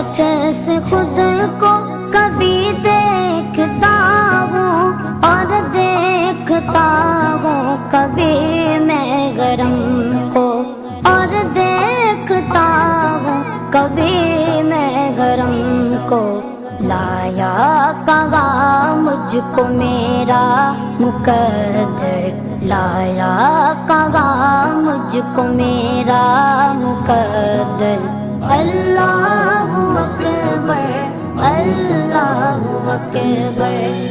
حیرت سے خود کو کبھی دیکھتا ہوں اور دیکھتا ہوں کبھی میں گرم کو اور دیکھتا ہوں کبھی میں گرم کو لایا کہاں مجھ کو میرا مقدر لایا کہاں مجھ کو میرا مقدر اللہ اکبر اللہ اکبر